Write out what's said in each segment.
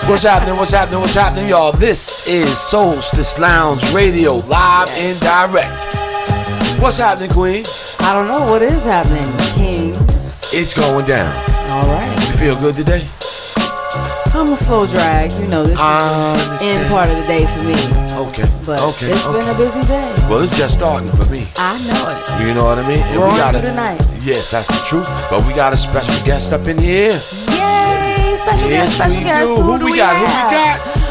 What's happening? What's happening? What's happening, y'all? This is Soulstice Lounge Radio, live and direct. What's happening, Queen? I don't know what is happening, King. It's going down. All right. You feel good today? I'm a slow drag. You know, this is the end part of the day for me. Okay. But it's been a busy day. Well, it's just starting for me. I know it. You know what I mean? And we're on for tonight. Yes, that's the truth. But we got a special guest up in here. Yay! Special guest. Who we got?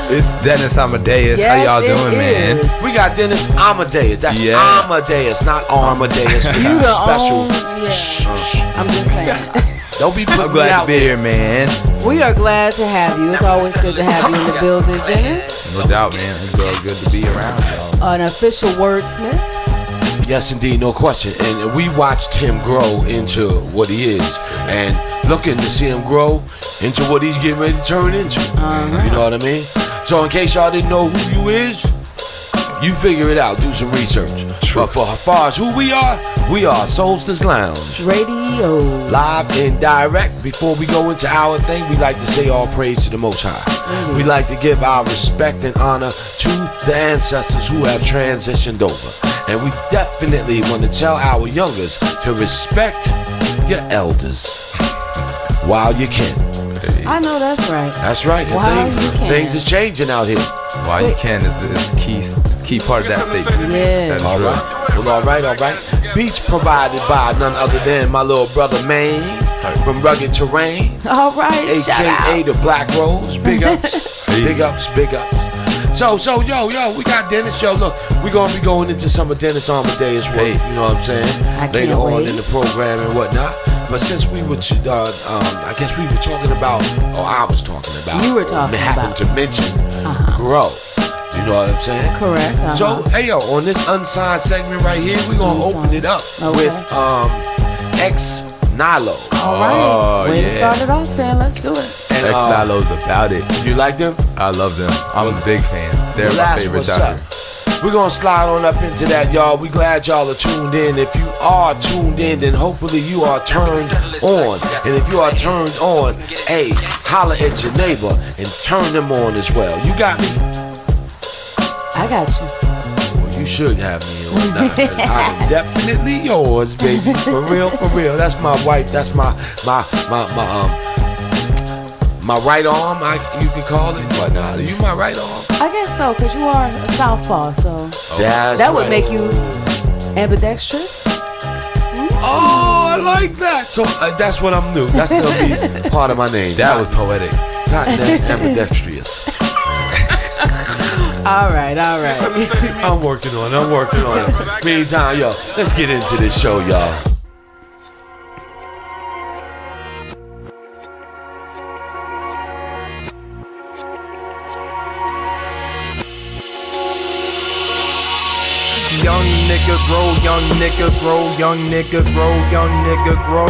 It's Dennis Amadeus. Yes, how y'all doing, man? We got Dennis Amadeus. That's Amadeus, not Armadeus. You the special. I'm just saying. Don't be putting I'm glad to be here, man. We are glad to have you. It's always good to have you in the building, Dennis. No doubt, man. It's good to be around y'all. An official wordsmith. Yes, indeed, no question. And we watched him grow into what he is, and looking to see him grow into what he's getting ready to turn into. You know what I mean? So in case y'all didn't know who you is, you figure it out. Do some research. True. But for as far as who we are Soulstice Lounge Radio. Live and direct. Before we go into our thing, we like to say all praise to the Most High. We like to give our respect and honor to the ancestors who have transitioned over. And we definitely want to tell our youngers to respect your elders while you can. I know that's right. That's right. Things is changing out here. While you can is the key part of that statement. Yeah. That's all right. Well, all right. Beats provided by none other than my little brother Maine from Rugged Terrain. All right. AKA the Black Rose. Big ups. Big ups. So, yo, we got Dennis. Yo, look, we're going to be going into some of Dennis Amadeus work, you know what I'm saying? Later on in the program and whatnot. But since we were, I guess we were talking about, or I was talking about. You were talking about. Happened to mention grow. You know what I'm saying? Correct. So, hey, yo, on this Unsigned segment right here, we're going to open it up with ExNi. All right. Way to start it off then. Let's do it. ExNi's about it. You like them? I love them. I'm a big fan. They're my favorite out here. We're going to slide on up into that, y'all. We glad y'all are tuned in. If you are tuned in, then hopefully you are turned on. And if you are turned on, hey, holler at your neighbor and turn them on as well. You got me? I got you. Well, you should have me on now. I'm definitely yours, baby. For real. That's my wife. That's my right arm, you can call it. What now? Are you my right arm? I guess so, because you are a southpaw, so that would make you ambidextrous. Oh, I like that. So that's what I'm new. That's gonna be part of my name. That was poetic. Not ambidextrous. All right. I'm working on it. Meantime, yo, let's get into this show, y'all. Young nigga grow, young nigga grow, young nigga grow, young nigga grow.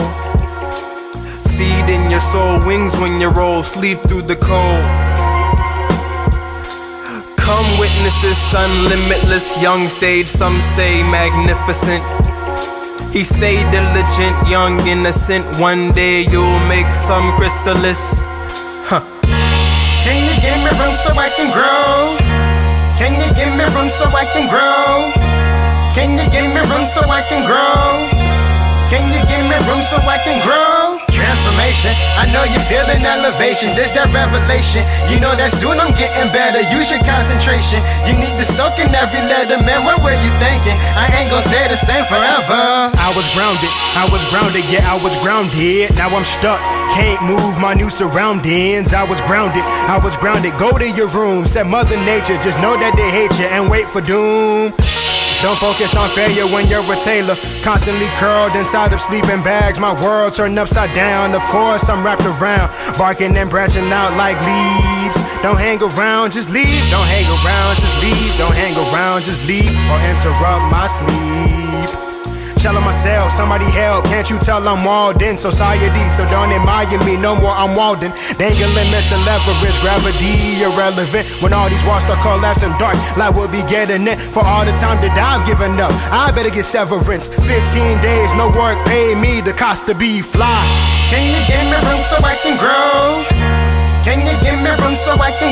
Feed in your soul, wings when you roll, sleep through the cold. Come witness this unlimitless young stage, some say magnificent. He stayed diligent, young, innocent. One day you'll make some chrysalis. Can you give me room so I can grow? Can you give me room so I can grow? Can you give me room so I can grow? Can you give me room so I can grow? Transformation, I know you're feeling elevation. There's that revelation. You know that soon I'm getting better. Use your concentration. You need to soak in every letter. Man, what were you thinking? I ain't gonna stay the same forever. I was grounded, yeah, I was grounded. Now I'm stuck, can't move my new surroundings. I was grounded. Go to your room, said Mother Nature. Just know that they hate you and wait for doom. Don't focus on failure when you're a tailor. Constantly curled inside of sleeping bags. My world turned upside down. Of course I'm wrapped around, barking and branching out like leaves. Don't hang around, just leave. Don't hang around, just leave. Don't hang around, just leave, or interrupt my sleep. Telling myself, somebody help, can't you tell I'm walled in society? So don't admire me no more, I'm walled in. Dangling, missing leverage, gravity irrelevant. When all these walls start collapsing dark, light will be getting it. For all the time that I've given up, I better get severance. 15 days, no work, pay me the cost to be fly. Can you give me room so I can grow? Can you give me room so I can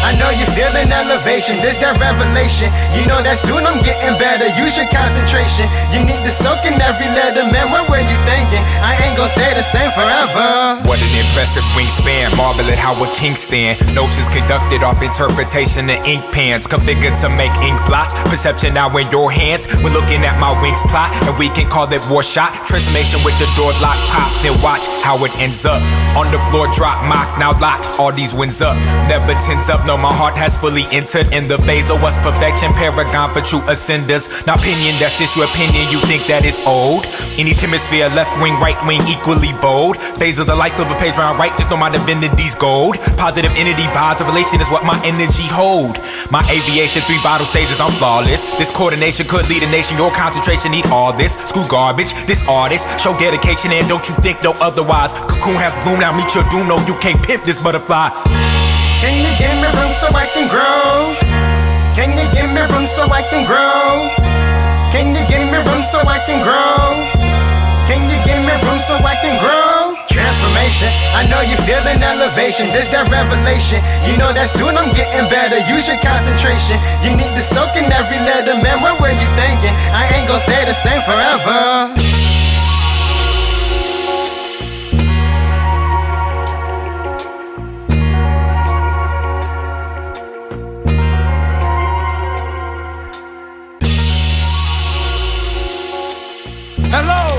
I know you feeling elevation, this that revelation. You know that soon I'm getting better, use your concentration. You need to soak in every letter, man, what were you thinking? I ain't gon' stay the same forever. What an impressive wingspan, marvel at how a king stand. Notions conducted off interpretation and ink pans, configured to make ink blots. Perception now in your hands, when looking at my wings plot, and we can call it war shot. Transformation with the door lock, pop, then watch how it ends up. On the floor drop, mock, now lock, all these wins up. Never tens up, no, my heart has fully entered in the phase of what's perfection, paragon for true ascenders. Not opinion, that's just your opinion, you think that is old. In each hemisphere, left wing, right wing, equally bold. Phases of life, flip a page round right, just know my divinity's gold. Positive entity, bonds of relation is what my energy hold. My aviation, 3 vital stages, I'm flawless. This coordination could lead a nation, your concentration need all this. Screw garbage, this artist, show dedication and don't you think no otherwise. Cocoon has bloomed, now meet your doom, no you can't pimp this butterfly. Can you give me room so I can grow? Can you give me room so I can grow? Can you give me room so I can grow? Can you give me room so I can grow? Transformation, I know you feeling elevation, this that revelation. You know that soon I'm getting better, use your concentration. You need to soak in every letter, man, what were you thinking? I ain't gon' stay the same forever. Hello!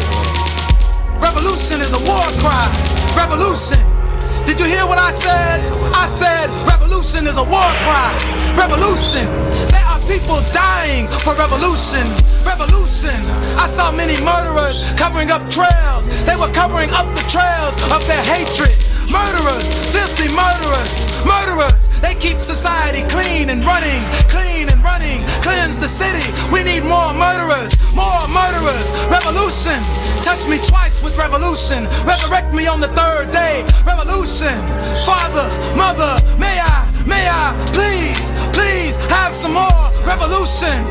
Revolution is a war cry. Revolution. Did you hear what I said? I said revolution is a war cry. Revolution. There are people dying for revolution. Revolution. I saw many murderers covering up trails. They were covering up the trails of their hatred. Murderers, filthy murderers, murderers. They keep society clean and running, cleanse the city. We need more murderers, revolution. Touch me twice with revolution, resurrect me on the 3rd day. Revolution, father, mother, may I, please have some more revolution,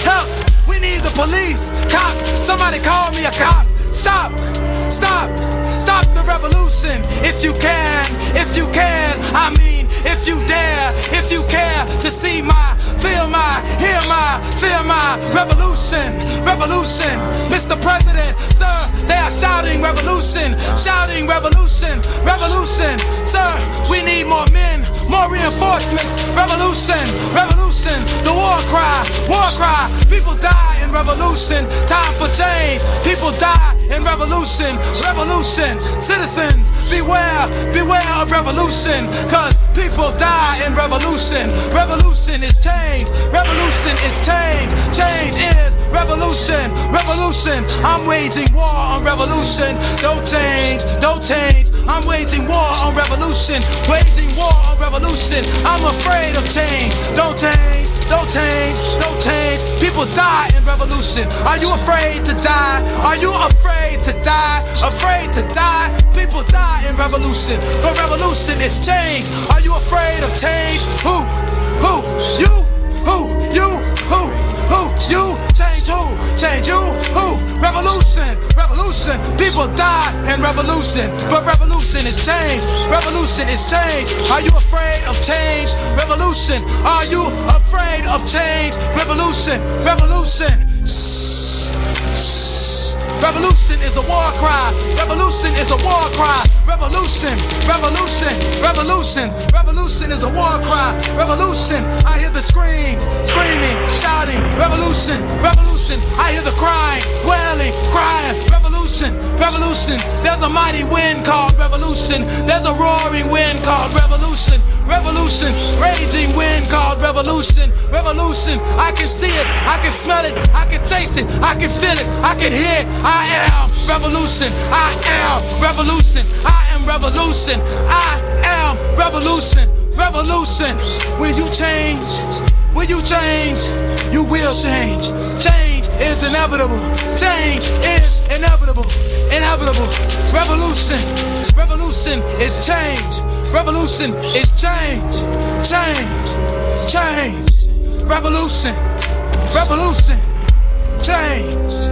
help. We need the police, cops, somebody call me a cop. Stop the revolution. If you can, I mean, if you dare, if you care to see my, feel my revolution. Mr. President, sir, they are shouting revolution, sir, we need more men, more reinforcements, revolution, the war cry, people die in revolution, time for change, people die in revolution, citizens, beware of revolution, cause people die in revolution is change, change is revolution, I'm waging war on revolution, don't change, I'm waging war on revolution, I'm afraid of change, don't change, people die in revolution, are you afraid to die, people die in revolution, but revolution is change, are you afraid of change, who, you, change you, who, revolution, people die in revolution, but revolution is change, are you afraid of change, revolution, are you afraid of change, revolution, revolution is a war cry, revolution is a war cry, revolution is a war cry, revolution, I hear the screams, screaming, shouting, revolution, I hear the crying, wailing, crying, revolution, there's a mighty wind called revolution, there's a roaring wind called revolution, raging wind called revolution, I can see it, I can smell it, I can taste it, I can feel it, I can hear it, I am revolution, I am revolution, will you change, you will change, change is inevitable, revolution is change, revolution, change.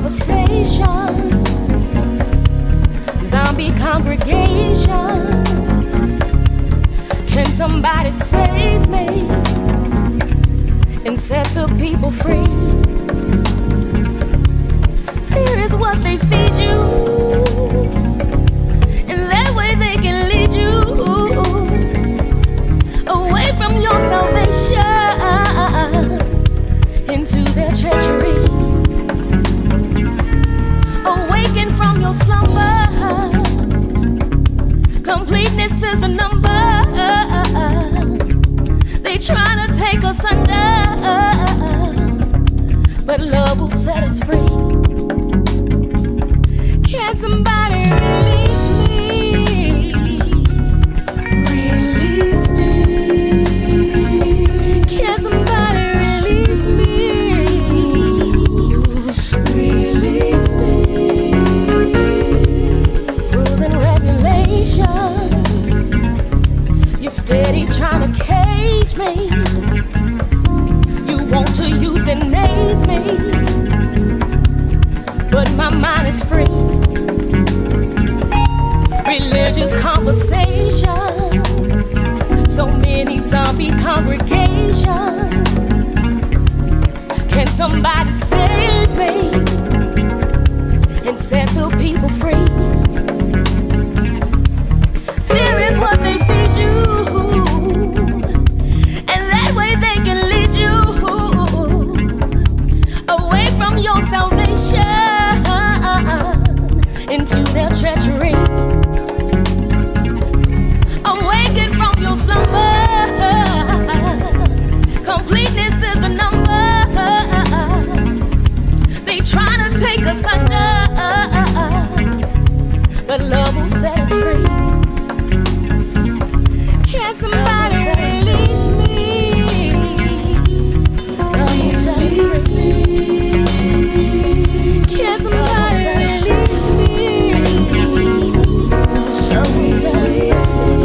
conversation. Zombie congregation. Can somebody save me and set the people free? Fear is what they feed you, and that way they can lead you away from your salvation into their treachery. Awaken from your slumber. Completeness is a number. They trying to take us under, but love will set us free. Can somebody release me? Release me. Can somebody release me? Release me. Rules and regulations. You're steady trying to cage me. You want to euthanize me, but my mind is free. Religious conversations, so many zombie congregations. Can somebody save me and set the people free? Fear is what they feed you, and that way they can lead you away from your salvation into their treachery. Awaken from your slumber. Completeness is the number. They try to take us under, but love will set us free. Can somebody release me? Love will set us free. Can somebody release me? Love will set us free.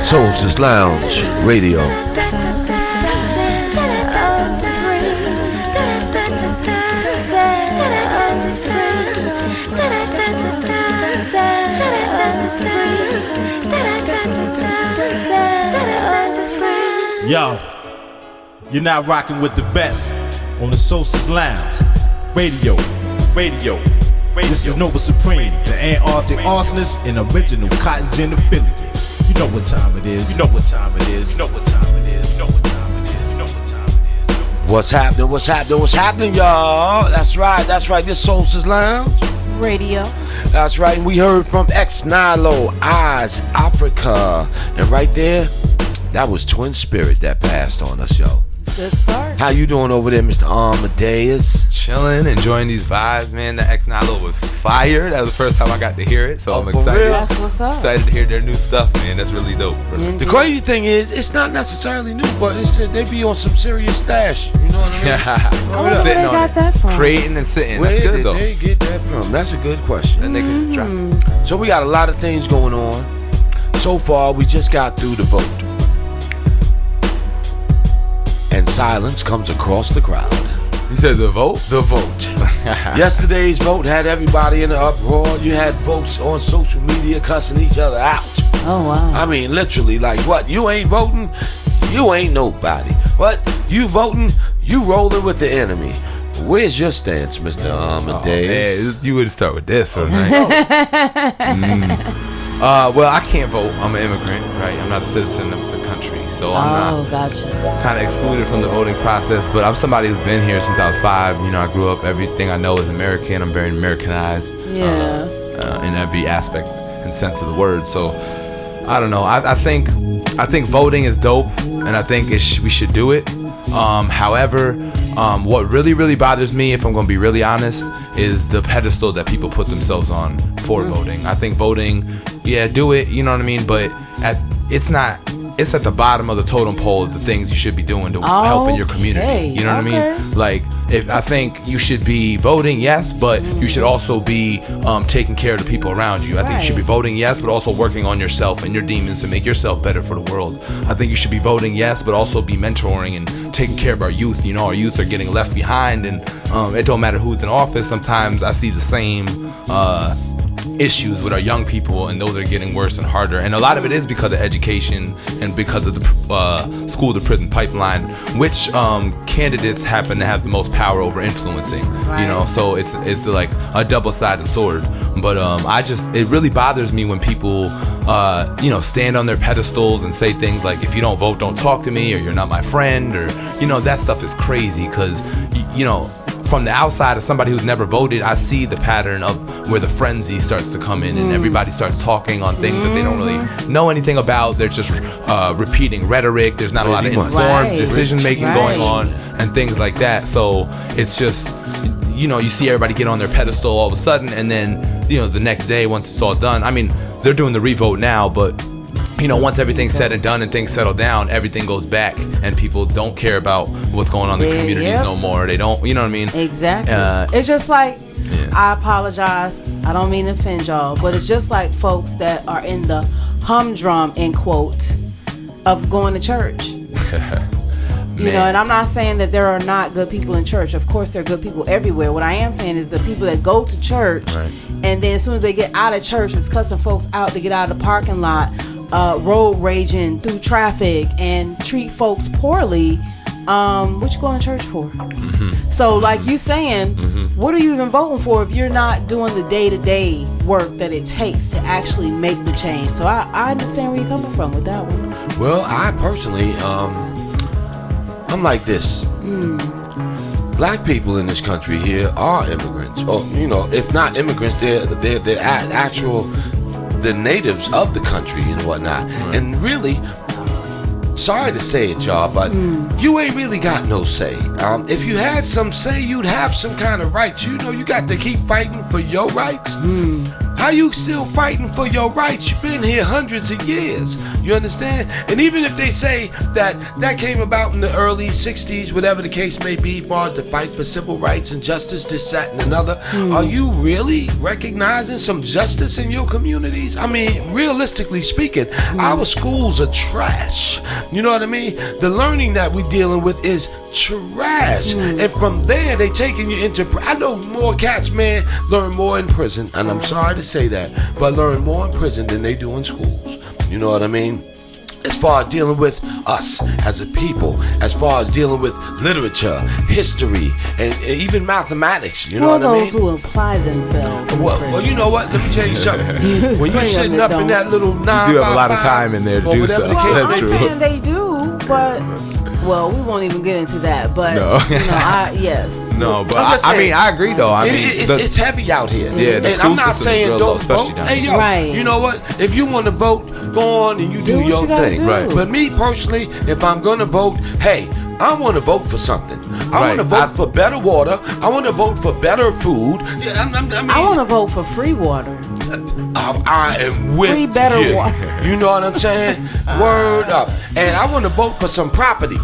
Soulstice Lounge Radio. Yo, You're now rocking with the best on the Soulstice Lounge. Radio. This is Nova Supreme, the Antarctic arsonist and original Cotton Gin affiliate. You know what time it is. What's happening, y'all? That's right. This Soulstice Lounge Radio. That's right. And we heard from ExNi, Eyes, Ofrika, and right there, that was Twin Spirit that passed on us, yo. Good start. How you doing over there, Mr. Amadeus? Chilling, enjoying these vibes, man. The ExNi was fire. That was the first time I got to hear it, so I'm excited. Real? That's what's up. Excited to hear their new stuff, man. That's really dope. The crazy thing is, it's not necessarily new, but they be on some serious stash. You know what I mean? Where they got that from? Creating and sitting. Where That's good, did though. they get that from? That's a good question. And they can just drop it. So we got a lot of things going on. So far, we just got through the vote. And silence comes across the crowd. You said the vote? The vote. Yesterday's vote had everybody in an uproar. You had folks on social media cussing each other out. Oh, wow. I mean, literally, like, what? You ain't voting? You ain't nobody. What? You voting? You rolling with the enemy. Where's your stance, Mr. Amadeus? Man, you would start with this, or not? Well, I can't vote. I'm an immigrant, right? I'm not a citizen of the country, so I'm not gotcha. kind of excluded from the voting process. But I'm somebody who's been here since I was 5. You know, I grew up. Everything I know is American. I'm very Americanized. Yeah. In every aspect and sense of the word. So I don't know. I think voting is dope, and I think we should do it. However, what really bothers me, if I'm going to be really honest, is the pedestal that people put themselves on for voting. I think voting, yeah, do it, you know what I mean? But it's at the bottom of the totem pole of the things you should be doing to help in your community. You know what I mean? Like, I think you should be voting, yes, but you should also be taking care of the people around you. I think you should be voting, yes, but also working on yourself and your demons to make yourself better for the world. I think you should be voting, yes, but also be mentoring and taking care of our youth. You know, our youth are getting left behind, and it don't matter who's in office. Sometimes I see the same issues with our young people, and those are getting worse and harder, and a lot of it is because of education and because of the school to prison pipeline, which candidates happen to have the most power over influencing. You know, so it's like a double-sided sword. But it really bothers me when people stand on their pedestals and say things like, if you don't vote, don't talk to me, or you're not my friend, or that stuff is crazy, because from the outside, as somebody who's never voted, I see the pattern of where the frenzy starts to come in, and everybody starts talking on things that they don't really know anything about. They're just repeating rhetoric. There's not a lot of informed decision making going on and things like that. So it's just, you see everybody get on their pedestal all of a sudden, and then the next day, once it's all done, I mean, they're doing the revote now, but once everything's said and done and things settle down, everything goes back, and people don't care about what's going on in the communities no more. They don't, you know what I mean? Exactly. It's just like, I apologize, I don't mean to offend y'all, but it's just like folks that are in the humdrum, end quote, of going to church. And I'm not saying that there are not good people in church. Of course, there are good people everywhere. What I am saying is the people that go to church, and then as soon as they get out of church, it's cussing folks out to get out of the parking lot, road raging through traffic, and treat folks poorly. What you going to church for? So like you saying, what are you even voting for if you're not doing the day-to-day work that it takes to actually make the change? So I understand where you're coming from with that one. Well, I personally, I'm like this. Black people in this country here are immigrants, or if not immigrants, they're actual the natives of the country and whatnot. And really, sorry to say it, y'all, but you ain't really got no say. If you had some say, you'd have some kind of rights. You got to keep fighting for your rights. How you still fighting for your rights? You've been here hundreds of years. You understand? And even if they say that came about in the early 60s, whatever the case may be, as far as the fight for civil rights and justice, this, that, and another, are you really recognizing some justice in your communities? I mean, realistically speaking, our schools are trash. You know what I mean? The learning that we're dealing with is trash. And from there, they taking you into... I know more cats, man, learn more in prison, and I'm sorry to say that, but learn more in prison than they do in schools. You know what I mean? as far as dealing with us as a people, as far as dealing with literature, history, and even mathematics. You know what I mean? Those who apply themselves. Well, you know what? Let me tell you something. When you're sitting up in that little 9 You do have by a lot of 5, time in there to do stuff. Well, That's I'm true. saying they do, but well, we won't even get into that. But yes. No, but I'm just I saying, mean, I agree though. I mean, it's heavy out here. Yeah, the and school I'm not system is saying real low, don't especially vote. down Hey, here. yo, Right. you know what? If you want to vote, go on and you do what your you gotta thing. do. Right. But me personally, if I'm gonna vote, hey, I want to vote for something. I Right. want to vote for better water. I want to vote for better food. Yeah, I mean, I want to vote for free water. I am with Free better you. water. You know what I'm saying? Word up. And I want to vote for some property.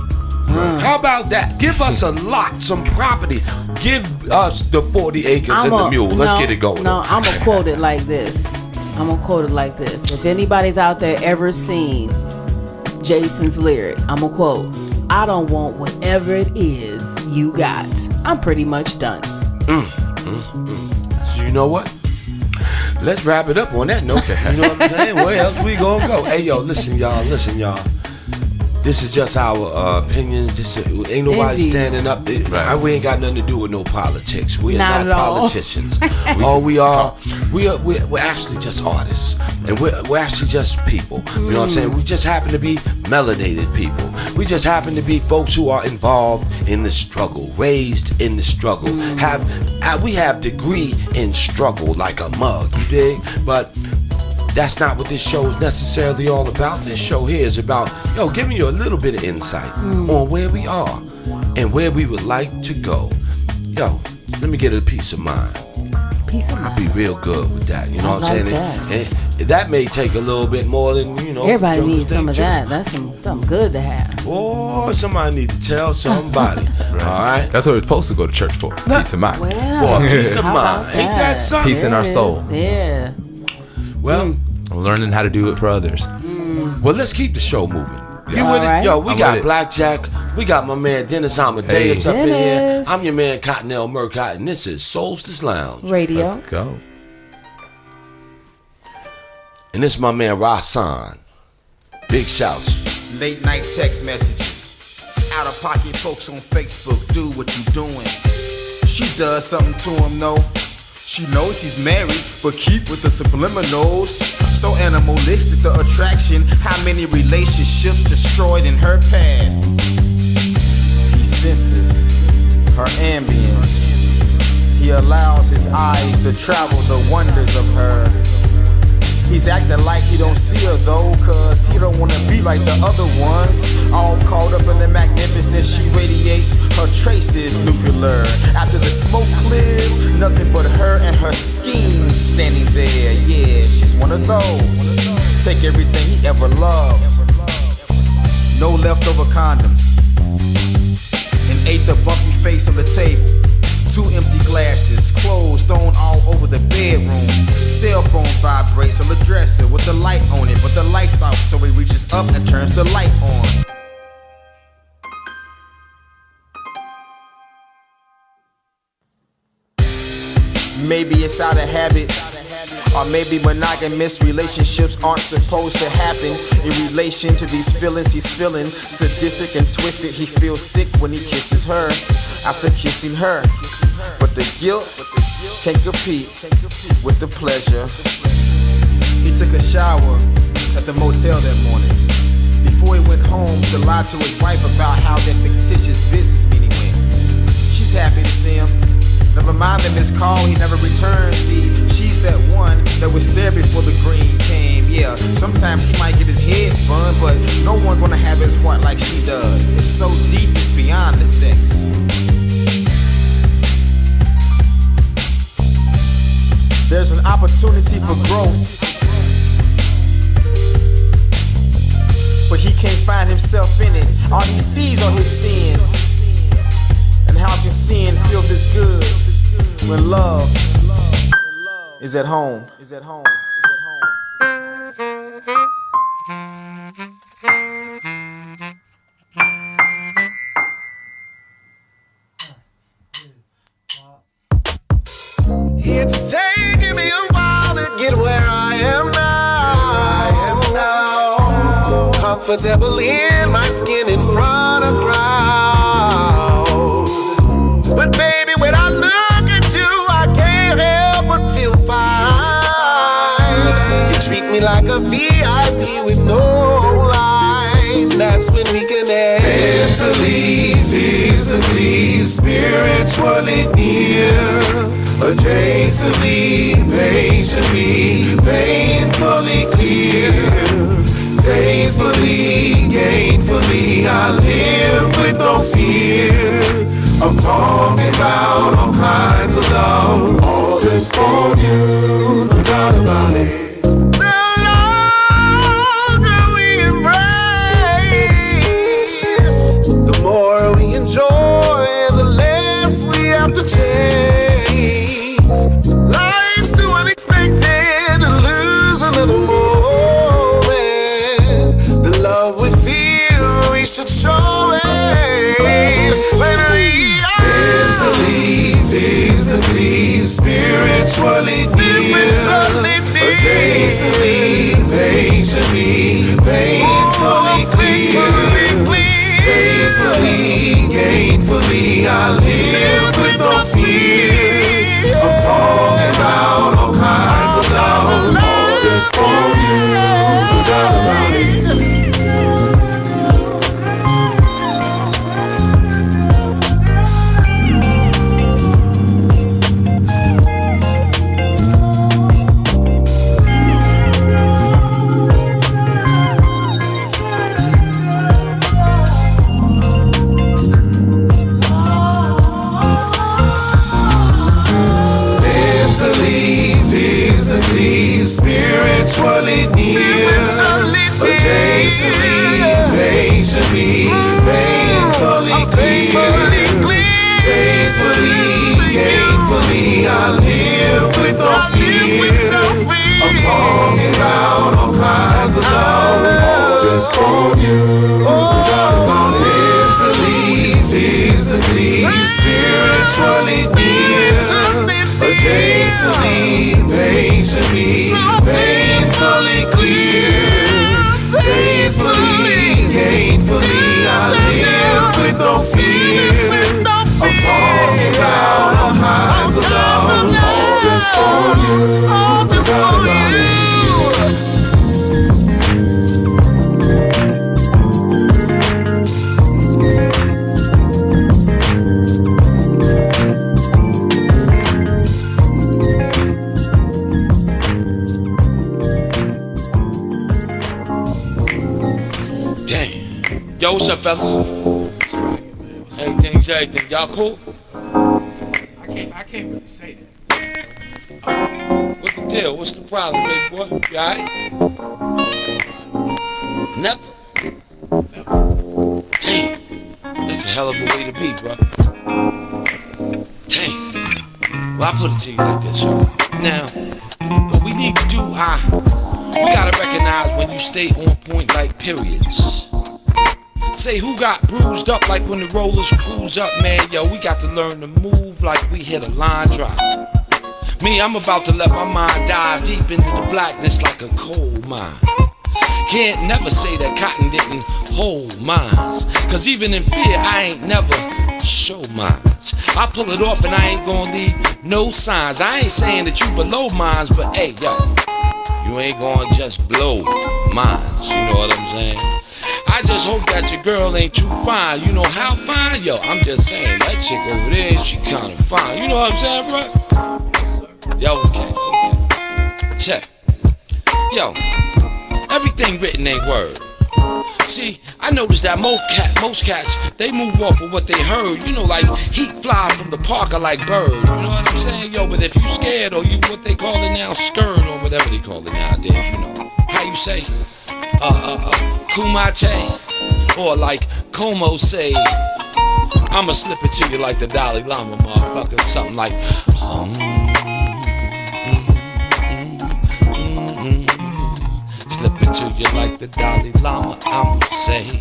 How about that? Give us a lot, some property. Give us the 40 acres and the mule. Let's get it going. No, I'm going to quote it like this. If anybody's out there ever seen Jason's lyric, I'm going to quote, I don't want whatever it is you got. I'm pretty much done. So you know what? Let's wrap it up on that note. You know what I'm saying? Where else we gonna go? Hey, yo, listen, y'all. This is just our opinions. Ain't nobody Indeed. standing up. We ain't got nothing to do with no politics. We are Not not at all. politicians. All we're actually just artists, and we're actually just people. You know what I'm saying? We just happen to be melanated people. We just happen to be folks who are involved in the struggle, raised in the struggle. We have degree in struggle like a mug. You dig? But that's not what this show is necessarily all about. This show here is about, giving you a little bit of insight on where we are and where we would like to go. Let me get a peace of mind. I'll be real good with that. You know what I'm saying? And that may take a little bit more than, Everybody jokers needs some think of too. that. That's something good to have. Oh, somebody need to tell somebody. All right? That's what we're supposed to go to church for. Peace of mind. Well, For a peace of how mind. about Ain't that something? Peace in our soul. Yeah. Well, I'm learning how to do it for others. Well, let's keep the show moving. You All with it? right. Yo, we I'm got with it. Blackjack. We got my man Dennis Amadeus Hey. up in here. Dennis. I'm your man Cottonelle Murcott, and this is Soulstice Lounge. Radio. Let's go. And this is my man Dasan. Big shouts. Late night text messages. Out of pocket folks on Facebook, do what you doing. She does something to him, no. She knows he's married, but keep with the subliminals. So animalistic, the attraction. How many relationships destroyed in her path? He senses her ambience. He allows his eyes to travel the wonders of her. He's acting like he don't see her though, cause he don't wanna be like the other ones. All caught up in the magnificence, she radiates her traces nuclear. After the smoke clears, nothing but her and her schemes standing there. Yeah, she's one of those. Take everything he ever loved. No leftover condoms. And ate the bumpy face on the table. 2 empty glasses, clothes thrown all over the bedroom. Cell phone vibrates on the dresser with the light on it, but the light's off, so he reaches up and turns the light on. Maybe it's out of habit, or maybe monogamous relationships aren't supposed to happen. In relation to these feelings he's feeling, sadistic and twisted, he feels sick when he kisses her. After kissing her, but the guilt can't compete with the pleasure. He took a shower at the motel that morning before he went home to lie to his wife about how that fictitious business meeting went. She's happy to see him. Never mind the missed call, he never returned. See, she's that one that was there before the green came. Yeah, sometimes he might get his head spun, but no one's gonna have his heart like she does. It's so deep, it's beyond the sex. There's an opportunity for growth, but he can't find himself in it. All he sees are his sins. And how can sin feel this good when love is at home? It's taking me a while to get where I am now. Come comfortable in my skin in front of crowd. But baby, when I look at you, I can't help but feel fine. You treat me like a VIP with no line. That's when we connect. Mentally, physically, spiritually near. Adjacently, patiently, painfully clear. Tastefully, gainfully, I live with no fear. I'm talking about all kinds of love, all just for you, no doubt about it. The longer we embrace, the more we enjoy, the less we have to chase. Life's too unexpected to lose another moment. The love we feel, we should show it. When we mentally, physically, spiritually near. Adjacently, patiently, painfully clear. Tastefully, gainfully, I live with no fear. I'm talking about all kinds of love, all just for you, no doubt about it. Spiritually near, adjacently, patiently, painfully clear. Tastefully, gainfully, I live with no fear. I'm talking about all kinds of love, all just for you. Mentally, physically, spiritually near. Adjacently, patiently, painfully clear. Tastefully, gainfully, I live with no fear. I'm talking about all kinds of love, all just for you, all just for you. Yo, what's up, fellas? Everything's everything. Y'all cool? I can't really say that. What's the deal? What's the problem, big boy? You alright? Never. Damn. That's a hell of a way to be, bro. Damn. Well, I put it to you like this, yo. Now, what we need to do, we gotta recognize when you stay on point like periods. Say who got bruised up like when the rollers cruise up, man. Yo, we got to learn to move like we hit a line drive. Me, I'm about to let my mind dive deep into the blackness like a coal mine. Can't never say that cotton didn't hold mines. Cause even in fear, I ain't never show mines. I pull it off and I ain't gonna leave no signs. I ain't saying that you below mines, but hey, yo, you ain't gonna just blow mines. You know what I'm saying? I just hope that your girl ain't too fine. You know how fine? Yo, I'm just saying, that chick over there, she kinda fine. You know what I'm saying, bro? Yo, okay. Check. Yo, everything written ain't word. See, I noticed that most cats, they move off of what they heard. You know, like heat fly from the park, I like bird. You know what I'm saying? Yo, but if you scared or you what they call it now, skirt or whatever they call it nowadays, you know. How you say? Kumate, or like Como say, I'ma slip it to you like the Dalai Lama, motherfucker. Something like, slip it to you like the Dalai Lama, I'ma say,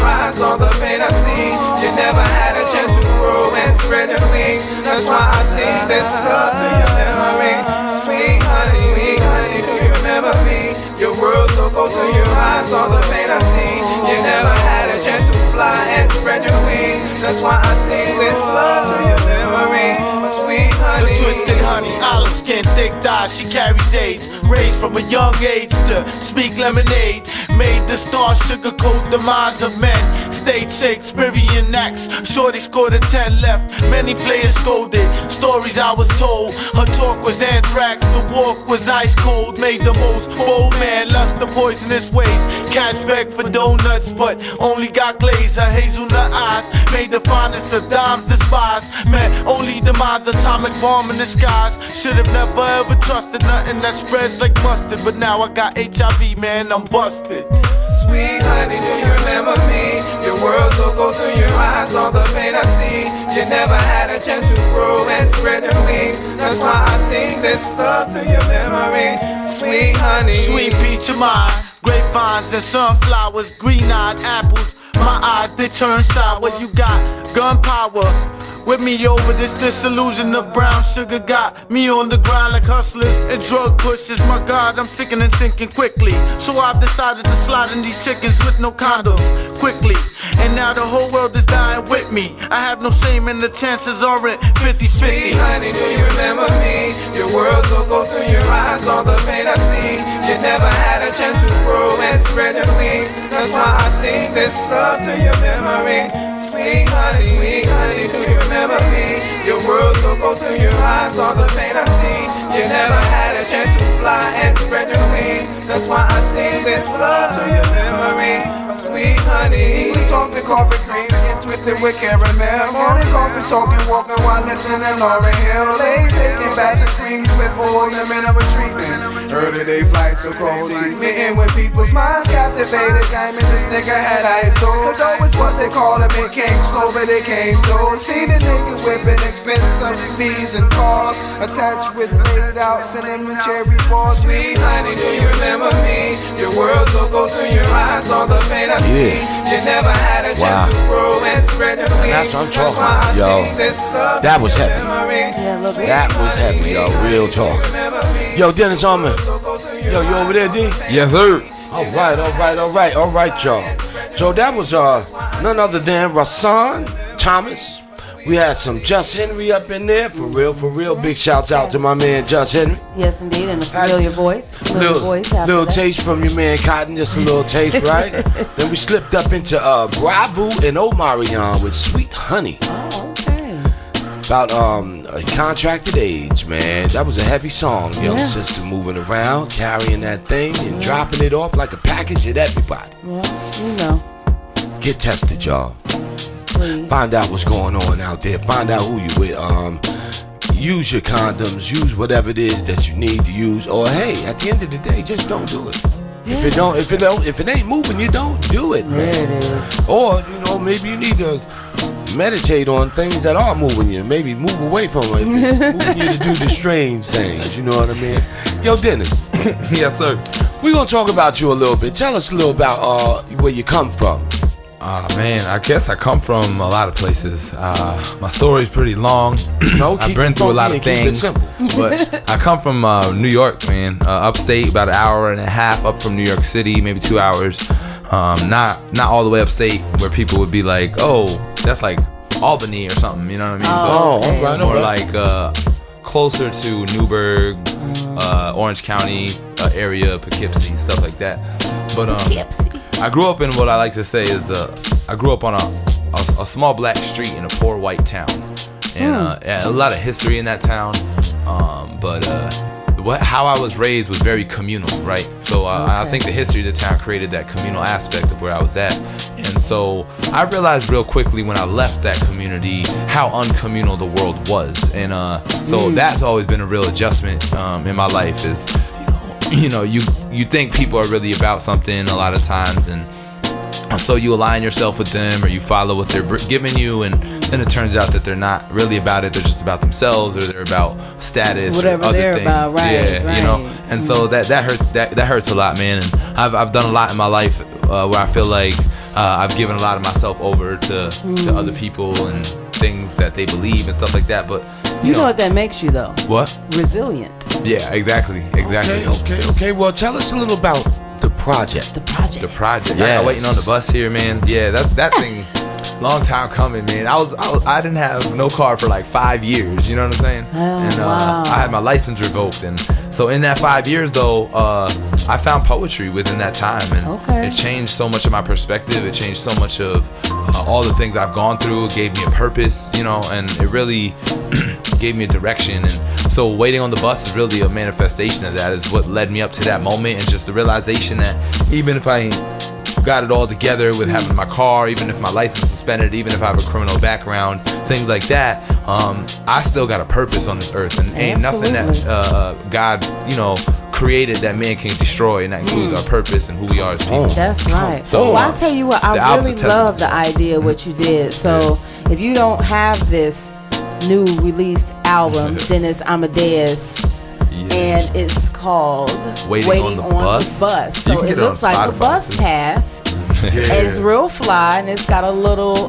eyes, all the pain I see. You never had a chance to grow and spread your wings. That's why I sing this love to your memory. Sweet honey, do you remember me? Your world so cold through your eyes, all the pain I see. You never had a chance to fly and spread your wings. That's why I sing this love to your memory. Sweet honey. The twisted honey, olive skin, thick thighs, she carries AIDS. Raised from a young age to speak lemonade. Made the star sugarcoat the minds of men. Stage Shakespearean acts, shorty scored a 10 left. Many players scolded, stories I was told. Her talk was anthrax, the walk was ice cold. Made the most bold man lust the poisonous ways. Cats beg for donuts, but only got glaze. Her hazelnut eyes made the finest of dimes despised. Met only the mind's atomic bomb in the skies. Should've never ever trusted nothing that spreads like mustard. But now I got HIV, man, I'm busted. Sweet honey, do you remember me? Your world so cold through your eyes, all the pain I see. You never had a chance to grow and spread your wings. That's why I sing this love to your memory. Sweet honey, sweet peach of mine. Grapevines and sunflowers, green-eyed apples. My eyes, they turn sour. You got gunpowder with me over this disillusion of brown sugar. Got me on the grind like hustlers and drug pushers. My God, I'm sicking and sinking quickly. So I've decided to slide in these chickens with no condoms quickly. And now the whole world is dying with me. I have no shame and the chances aren't 50-50. Sweet honey, do you remember me? Your world so cold through your eyes, all the pain I see. You never had a chance to grow and spread your wings. That's why I sing this love to your memory. Sweet honey, do you remember me? Your world so cold through your eyes, all the pain I see. You never had a chance to fly and spread your wings. That's why I sing this love to your memory. Sweet honey, we talking coffee creams, get twisted with caramel. Morning coffee talking, walking while listening Lauryn Hill. They taking baths and creams with oils and mineral treatments. Early day flights across seas, meeting with people's minds captivated. Claiming this nigga had ice doors. So dough is what they call it. It came slow, but it came through. See these niggas whipping expensive V's and cars, attached with laid out cinnamon cherry balls. Sweet honey, do you remember me? Your world so cold through your eyes, all the pain I see. You never had a chance to grow and spread your wings. That's what I'm talking about, yo. That was heavy. That was heavy, yo. Real talk. Yo, Dennis Harmon. Yo, you over there, D? Yes, sir. All right, y'all. So that was none other than Dasan Thomas. We had some Just Henry up in there, for real. Big shouts out to my man Just Henry. Yes, indeed, and a familiar voice. Little taste from your man Cotton, just a little taste, right? Then we slipped up into Bravu and Omarion with Sweet Honey. Oh, okay. About a contracted age, man. That was a heavy song. Young sister moving around, carrying that thing and dropping it off like a package at everybody. Yeah, you know. Get tested, y'all. Please. Find out what's going on out there. Find out who you with. Use your condoms. Use whatever it is that you need to use. Or hey, at the end of the day, just don't do it. Yeah. If it ain't moving, you don't do it, man. There it is. Or maybe you need to meditate on things that are moving you. Maybe move away from it. Moving you to do the strange things. You know what I mean? Yo, Dennis. Yes, sir. We're gonna talk about you a little bit. Tell us a little about where you come from. Man, I guess I come from a lot of places. My story's pretty long. I've been through a lot of things, but I come from New York, man. Upstate, about an hour and a half up from New York City, maybe 2 hours. Not all the way upstate where people would be like, oh, that's like Albany or something. You know what I mean? Right. More like closer to Newburgh, Orange County area, Poughkeepsie, stuff like that. But I grew up in what I like to say is I grew up on a small black street in a poor white town, and a lot of history in that town. But how I was raised was very communal, right? So I think the history of the town created that communal aspect of where I was at, and so I realized real quickly when I left that community how uncommunal the world was, and so that's always been a real adjustment in my life. Is you think people are really about something a lot of times, and so you align yourself with them or you follow what they're giving you, and then it turns out that they're not really about it. They're just about themselves, or they're about status, whatever or other they're things. about, right? Yeah, right. And so that hurts a lot, man. And I've done a lot in my life where I feel like I've given a lot of myself over to other people and things that they believe and stuff like that. But you know what that makes you though? What? Resilient. Yeah, exactly. Okay. Well, tell us a little about the project. The project. Yeah. I'm waiting on the bus here, man. Yeah, that thing. Long time coming, man. I didn't have no car for like 5 years. You know what I'm saying? Wow. I had my license revoked, and so in that 5 years, though, I found poetry within that time, and it changed so much of my perspective. It changed so much of all the things I've gone through. It gave me a purpose, you know, and it really gave me a direction. And so waiting on the bus is really a manifestation of that. Is what led me up to that moment, and just the realization that even if I ain't got it all together with having my car, even if my license is suspended, even if I have a criminal background, things like that, I still got a purpose on this earth, and ain't nothing that God, you know, created that man can destroy, and that includes our purpose and who we are as people. That's right. So I'll tell you what, I really love the idea of what you did. So if you don't have this new released album, Dennis Amadeus, and it's called Waiting on the Bus. So it looks like a bus pass. And it's real fly, and it's got a little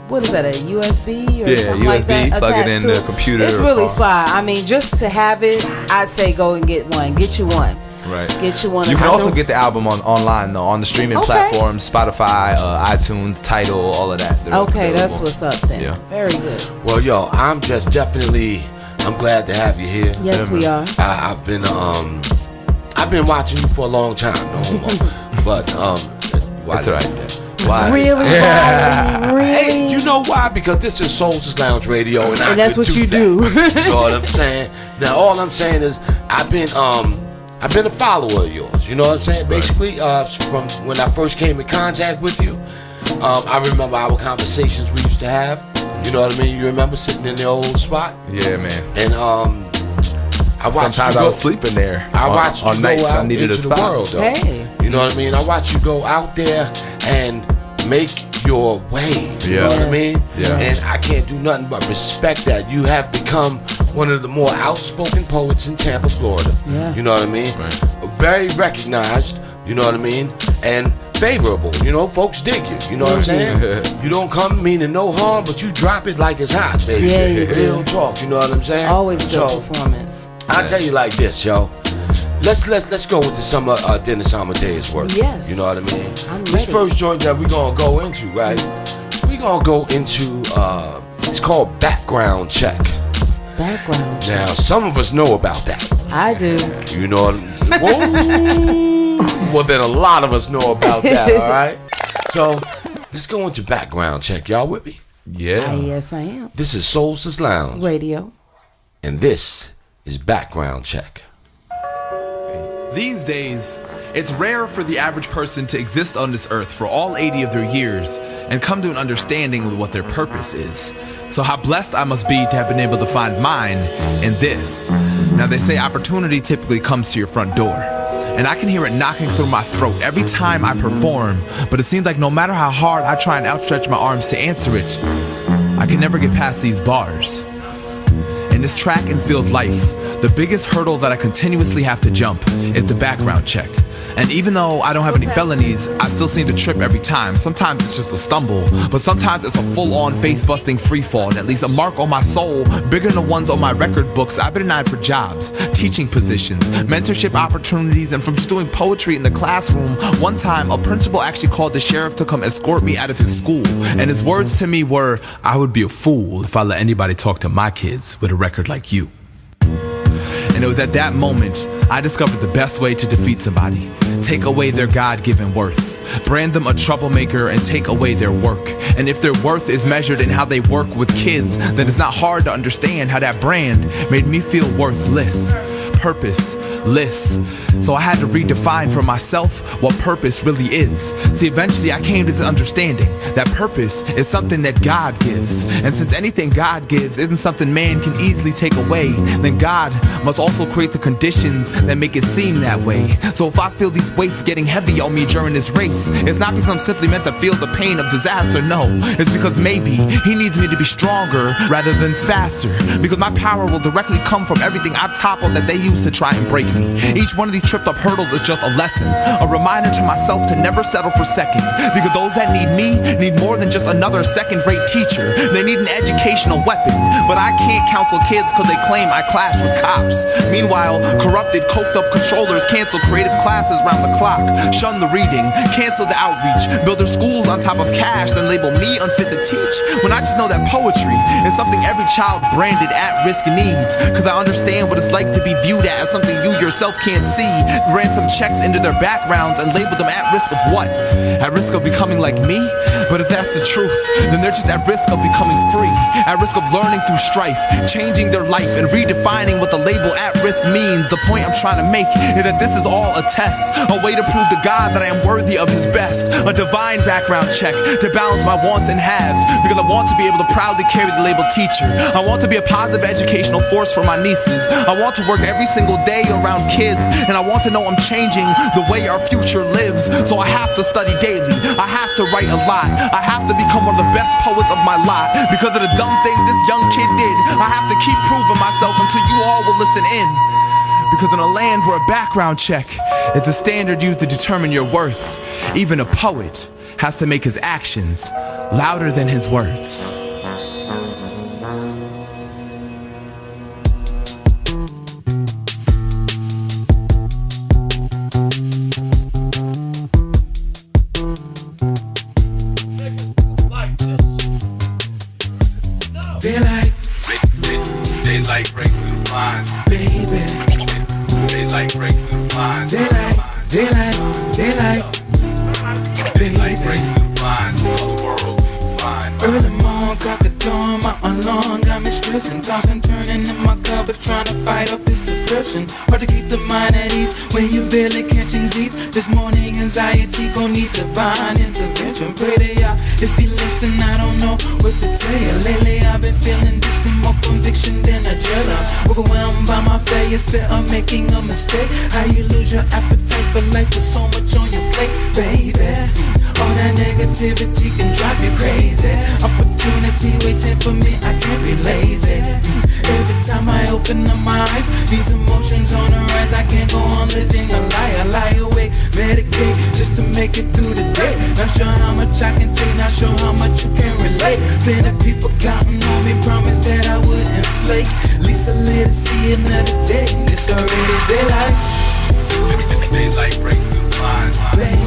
what is that, a USB or something like that? Plug it in the computer. It's really fly. I mean, just to have it, I'd say go and get one. Get you one. Right. Get you one. You can also get the album online though, on the streaming platforms, Spotify, iTunes, Tidal, all of that. Okay, that's what's up then. Yeah. Very good. Well, yo, I'm glad to have you here. Yes, we are. I've been watching you for a long time, but that's all right. Why? Really? Hey, you know why? Because this is Soulstice Lounge Radio, and that's what you do. You know what I'm saying? Now, all I'm saying is I've been a follower of yours. You know what I'm saying? Basically, from when I first came in contact with you, I remember our conversations we used to have. You know what I mean? You remember sitting in the old spot? Yeah, man. And I watched sometimes you go, I was sleeping there. I watched you nights go out I needed into a spot. the world, though. Hey. You know what I mean? I watched you go out there and make your way. You know what I mean? Yeah. And I can't do nothing but respect that. You have become one of the more outspoken poets in Tampa, Florida. Yeah. You know what I mean? Right. Very recognized. You know what I mean? And favorable. You know, folks dig you. You know what I'm saying? You don't come meaning no harm, but you drop it like it's hot, baby. Yeah, you do. Real talk. You know what I'm saying? Always good performance. I'll tell you like this, yo. Let's go into some of Dennis Amadeus' work. Yes. You know what I mean? I'm This ready. first joint that we're gonna go into, right? We're gonna go into it's called Background Check. Background check. Now, some of us know about that. I do. You know, whoa. Well, then a lot of us know about that. All right. So let's go into Background Check. Y'all with me? Yeah. Yes, I am. This is Soulstice Lounge, Radio. and this is Background Check. These days, it's rare for the average person to exist on this earth for all 80 of their years and come to an understanding with what their purpose is. So how blessed I must be to have been able to find mine in this. Now they say opportunity typically comes to your front door, and I can hear it knocking through my throat every time I perform, but it seems like no matter how hard I try and outstretch my arms to answer it, I can never get past these bars. In this track and field life, the biggest hurdle that I continuously have to jump is the background check. And even though I don't have any felonies, I still seem to trip every time. Sometimes it's just a stumble, but sometimes it's a full-on face-busting freefall that leaves a mark on my soul bigger than the ones on my record books. I've been denied for jobs, teaching positions, mentorship opportunities, and from just doing poetry in the classroom. One time, a principal actually called the sheriff to come escort me out of his school, and his words to me were, "I would be a fool if I let anybody talk to my kids with a record like you." And it was at that moment I discovered the best way to defeat somebody. Take away their God-given worth. Brand them a troublemaker and take away their work. And if their worth is measured in how they work with kids, then it's not hard to understand how that brand made me feel worthless. Purposeless. So I had to redefine for myself what purpose really is. See, eventually I came to the understanding that purpose is something that God gives. And since anything God gives isn't something man can easily take away, then God must also create the conditions that make it seem that way. So if I feel these weights getting heavy on me during this race, it's not because I'm simply meant to feel the pain of disaster, no. It's because maybe he needs me to be stronger rather than faster. Because my power will directly come from everything I've toppled that they use to try and break me. Each one of these tripped up hurdles is just a lesson, a reminder to myself to never settle for second. Because those that need me need more than just another second-rate teacher. They need an educational weapon. But I can't counsel kids cause they claim I clashed with cops. Meanwhile, corrupted, coked up controllers cancel creative classes round the clock, shun the reading, cancel the outreach, build their schools on top of cash, then label me unfit to teach. When I just know that poetry is something every child branded at risk needs. Cause I understand what it's like to be viewed as something you yourself can't see. Ran some checks into their backgrounds and labeled them at risk of what? At risk of becoming like me? But if that's the truth, then they're just at risk of becoming free, at risk of learning through strife, changing their life and redefining what the label at risk means. The point I'm trying to make is that this is all a test, a way to prove to God that I am worthy of his best, a divine background check to balance my wants and haves, because I want to be able to proudly carry the label teacher. I want to be a positive educational force for my nieces. I want to work every single day around kids, and I want to know I'm changing the way our future lives. So I have to study daily, I have to write a lot, I have to become one of the best poets of my lot. Because of the dumb things this young kid did, I have to keep proving myself until you all will listen in. Because in a land where a background check is the standard used to determine your worth, even a poet has to make his actions louder than his words. Daylight break through the blinds, baby. Daylight break through the blinds, Daylight, Daylight break through the blinds, all the world will find. Early morning, cock a dawn, my alarm got me stressing, tossing, turning in my cupboard, trying to fight off this depression. Hard to keep the mind at ease when you barely catching Z's. This morning anxiety gon' need divine intervention. Pray to y'all if you listen. I don't know what to tell you. Lately I've been feeling distant, more conviction than a jealous. Overwhelmed by my failures, fear of making a mistake. How you lose your appetite for life with so much on your plate, baby. All that negativity can drive you crazy. Opportunity waiting for me, I can't be lazy. Every time I open up my eyes, these emotions on the rise. I can't go on living a lie. I lie awake, medicate just to make it through the day. Not sure how much I can take, not sure how much you can relate. Plenty people counting on me, promise that I wouldn't flake. At least I live to see another day. It's already daylight. Daylight break through the blinds, baby.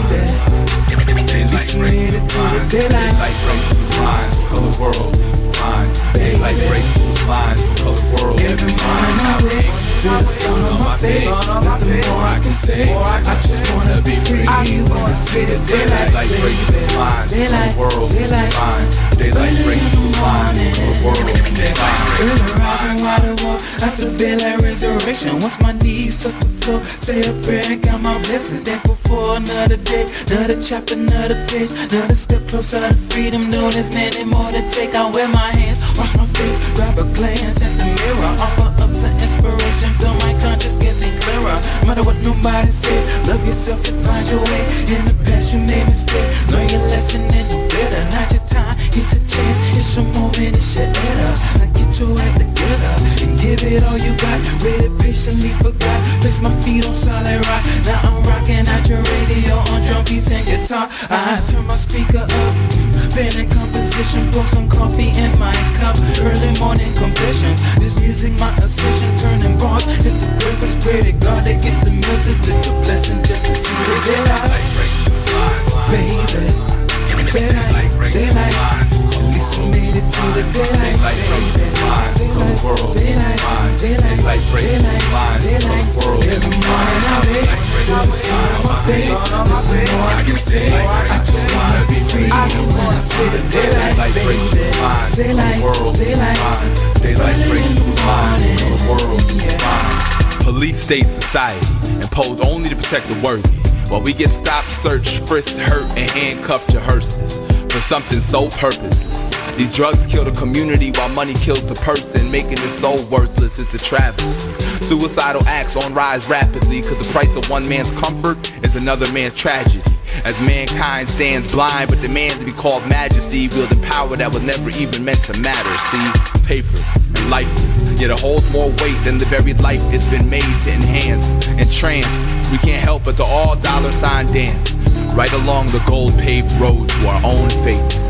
Daylight break through the blinds, Daylight break through the blinds, color world will find. Daylight break through the blinds, color world will find. Every morning I wake, feel the sun on my face. Nothing more I can say. I just wanna be free. When I see the daylight break through the blinds, daylight, color world will find. Daylight break through the blinds, color world will find. Early rising, wide awake, after daylight resurrection. Once my knees touch the floor, say a prayer and count my blessings. Thankful for another day, another chapter, another page, another step closer to freedom. Know there's many more to take. I wear my hands, wash my face, grab a glance at the mirror, offer up some inspiration, feel my conscience getting clearer. No matter what nobody said, love yourself and find your way. In the past you made mistakes, learn your lesson and do better. Not your time, it's your chance, it's your moment, it's your era. Now get your act together and give it all you got. Waited patiently for God, place my feet on solid rock. Now I'm rocking out your radio on drum beats and guitar. I turn my speaker up, pen and composition, pour some coffee in my cup. Early morning confessions, this music my ascension, turning bars into breakfast. Pray to God to get the message, it's a blessing just to see the daylight, baby. Daylight, at least we made it to the daylight, baby. Daylight. Every morning I wake, feel the sun on my face. Nothing more I can say, I just wanna be free. When I see the daylight, baby. Daylight, early in the morning, yeah. Police state society, imposed only to protect the worthy, while we get stopped, searched, frisked, hurt, and handcuffed to hearses for something so purposeless. These drugs kill the community while money kills the person, making it so worthless. It's a travesty. Suicidal acts on rise rapidly, cause the price of one man's comfort is another man's tragedy. As mankind stands blind but demands to be called majesty, wielding power that was never even meant to matter. See, paper and lifeless, Yet it holds more weight than the very life it's been made to enhance. In trance, we can't help but to all $ dance, right along the gold-paved road to our own fates.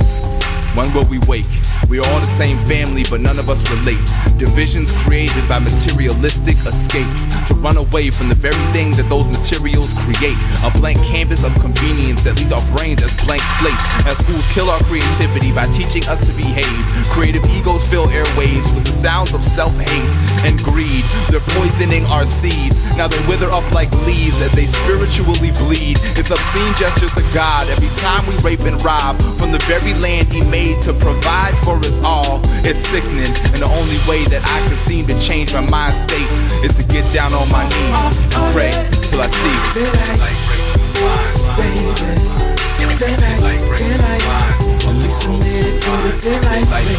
When will we wake? We are all the same family, but none of us relate. Divisions created by materialistic escapes to run away from the very thing that those materials create. A blank canvas of convenience that leaves our brains as blank slates. As schools kill our creativity by teaching us to behave. Creative egos fill airwaves with the sounds of self-hate and greed. They're poisoning our seeds. Now they wither up like leaves as they spiritually bleed. It's obscene gestures to God every time we rape and rob from the very land He made to provide for us all. It's sickening, and the only way that I can seem to change my mind state is to get down on my knees and pray till I see daylight. At least we made it to the daylight, baby.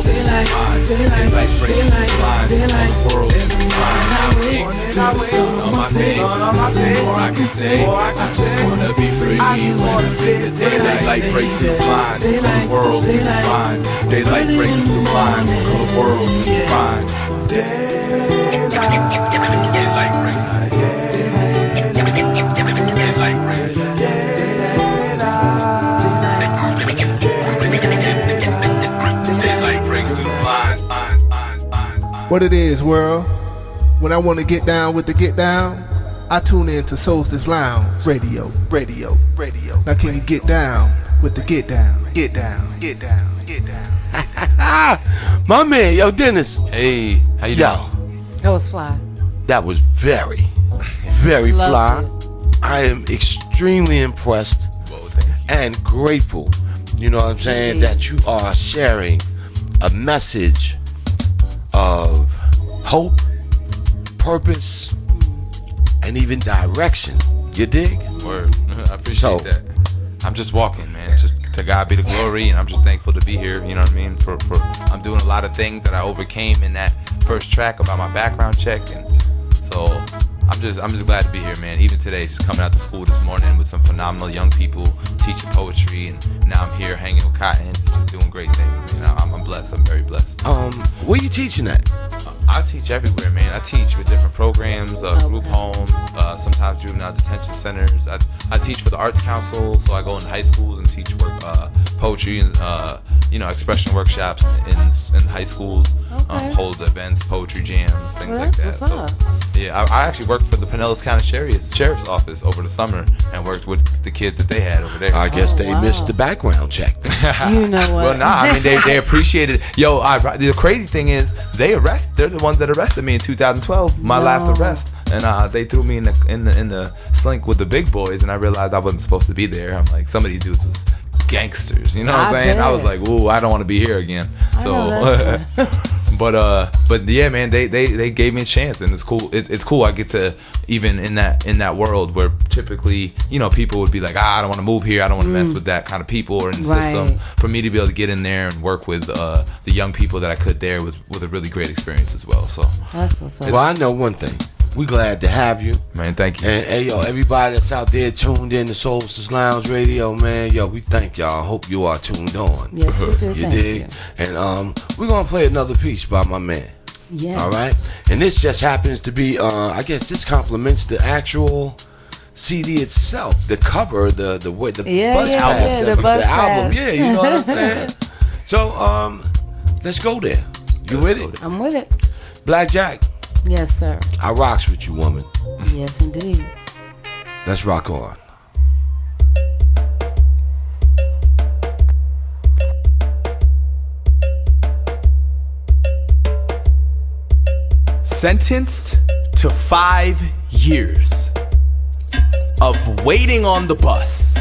Daylight, daylight, daylight, daylight. Every morning I wake, feel the sun on my face. Nothing more I can say. I just wanna be free. When I see the daylight break through the line, the world can be fine. Daylight break through the line, the world can be fine. Daylight break. Daylight break. What it is, world. When I want to get down with the get down, I tune in to Soulstice Lounge Radio. Now can you get down with the get down? Get down. My man, yo, Dennis. Hey, how you doing? That was fly. That was very, very fly. Loved I am extremely impressed and grateful. You know what I'm saying? That you are sharing a message of hope, purpose, and even direction. You dig? Word. I appreciate that. I'm just walking, man. Just to God be the glory, and I'm just thankful to be here. You know what I mean? For I'm doing a lot of things that I overcame in that first track about my background check, and so I'm just glad to be here, man. Even today, just coming out to school this morning with some phenomenal young people teaching poetry, and now I'm here hanging with Cotton, doing great things. You know, I'm blessed. I'm very blessed. Where you teaching at? I teach everywhere, man. I teach with different programs, group homes, sometimes juvenile detention centers. I teach for the Arts Council, so I go into high schools and teach poetry and expression workshops in high schools. Hold events, poetry jams, things like that. So, yeah, I actually worked for the Pinellas County Sheriff's Office over the summer and worked with the kids that they had over there. I guess they missed the background check. You know what? Well, nah, I mean they appreciated it. Yo, the crazy thing is they're the ones that arrested me in 2012, my last arrest, and they threw me in the slink with the big boys, and I realized I wasn't supposed to be there. I'm like, some of these dudes was gangsters, you know what I'm saying? I was like, ooh, I don't want to be here again. So, but yeah, man, they gave me a chance, and it's cool. It's cool. I get to, even in that world where typically, people would be like, I don't want to move here. I don't want to mess with that kind of people or in the system. For me to be able to get in there and work with the young people that I could there was a really great experience as well. So that's what's up. Well, I know one thing. We glad to have you, man. Thank you. And hey, yo, everybody that's out there tuned in to Soulstice Lounge Radio, man. Yo, we thank y'all. Hope you are tuned on. Yes, we do. You dig? And we're gonna play another piece by my man. Yeah. All right. And this just happens to be, I guess this complements the actual CD itself, the cover, the buzz pass, the album. Yeah, you know what I'm saying. So let's go there. You with it? I'm with it. Blackjack. Yes, sir. I rocks with you, woman. Yes, indeed. Let's rock on. Sentenced to 5 years of waiting on the bus.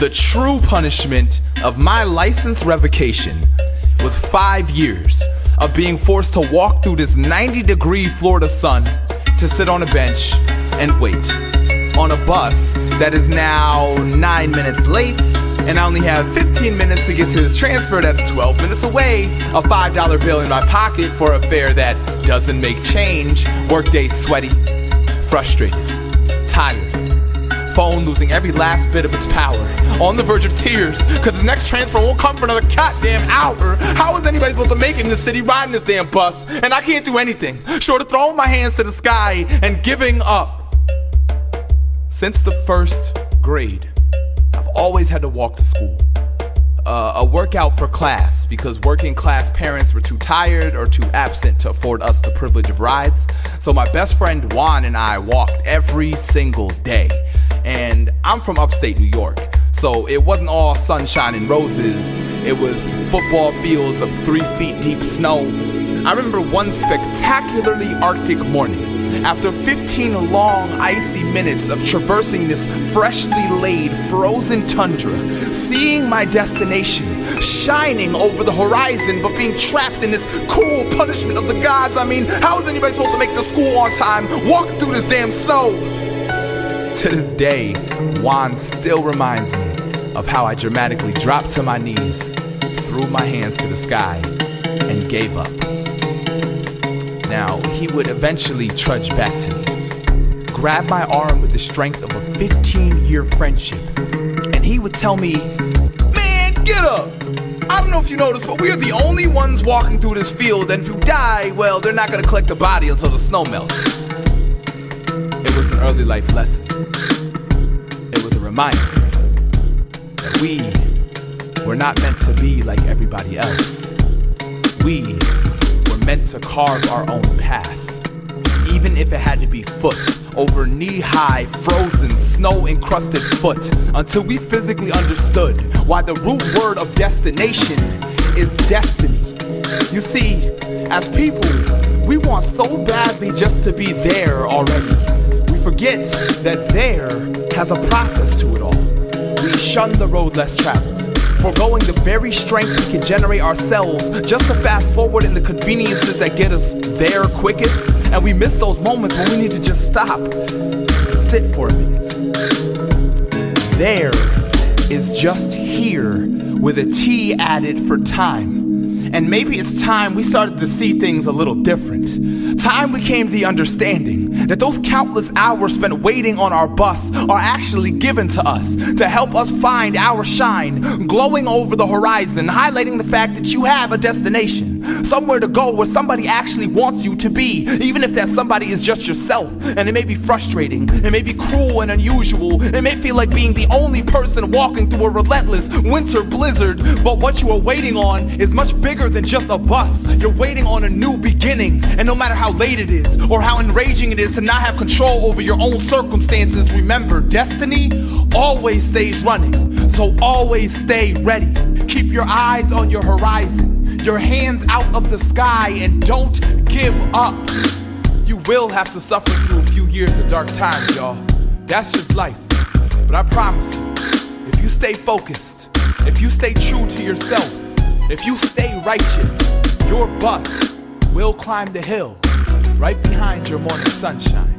The true punishment of my license revocation was 5 years of being forced to walk through this 90-degree Florida sun to sit on a bench and wait on a bus that is now 9 minutes late, and I only have 15 minutes to get to this transfer that's 12 minutes away, a $5 bill in my pocket for a fare that doesn't make change, workday sweaty, frustrated, tired, phone losing every last bit of its power. On the verge of tears, cause the next transfer won't come for another goddamn hour. How is anybody supposed to make it in the city riding this damn bus? And I can't do anything short of throwing my hands to the sky and giving up. Since the first grade, I've always had to walk to school. A workout for class, because working class parents were too tired or too absent to afford us the privilege of rides. So my best friend Juan and I walked every single day. And I'm from upstate New York, so it wasn't all sunshine and roses. It was football fields of 3 feet deep snow. I remember one spectacularly Arctic morning. After 15 long, icy minutes of traversing this freshly laid, frozen tundra, seeing my destination shining over the horizon, but being trapped in this cool punishment of the gods. I mean, how is anybody supposed to make the school on time, walking through this damn snow? To this day, Juan still reminds me of how I dramatically dropped to my knees, threw my hands to the sky, and gave up. Now, he would eventually trudge back to me, grab my arm with the strength of a 15-year friendship, and he would tell me, "Man, get up! I don't know if you noticed, but we're the only ones walking through this field, and if you die, well, they're not gonna collect the body until the snow melts." It was an early life lesson. It was a reminder that we were not meant to be like everybody else. We meant to carve our own path, even if it had to be foot over knee-high, frozen, snow-encrusted foot, until we physically understood why the root word of destination is destiny. You see, as people, we want so badly just to be there already. We forget that there has a process to it all. We shun the road less traveled, foregoing the very strength we can generate ourselves just to fast forward in the conveniences that get us there quickest, and we miss those moments when we need to just stop and sit for a minute. There is just here with a T added for time. And maybe it's time we started to see things a little different. Time we came to the understanding that those countless hours spent waiting on our bus are actually given to us to help us find our shine, glowing over the horizon, highlighting the fact that you have a destination, somewhere to go where somebody actually wants you to be, even if that somebody is just yourself. And it may be frustrating, it may be cruel and unusual, it may feel like being the only person walking through a relentless winter blizzard, but what you are waiting on is much bigger than just a bus. You're waiting on a new beginning, and no matter how late it is or how enraging it is to not have control over your own circumstances, remember, destiny always stays running, so always stay ready. Keep your eyes on your horizon, your hands out of the sky, and don't give up. You will have to suffer through a few years of dark times, y'all. That's just life. But I promise you, if you stay focused, if you stay true to yourself, if you stay righteous, your bus will climb the hill right behind your morning sunshine.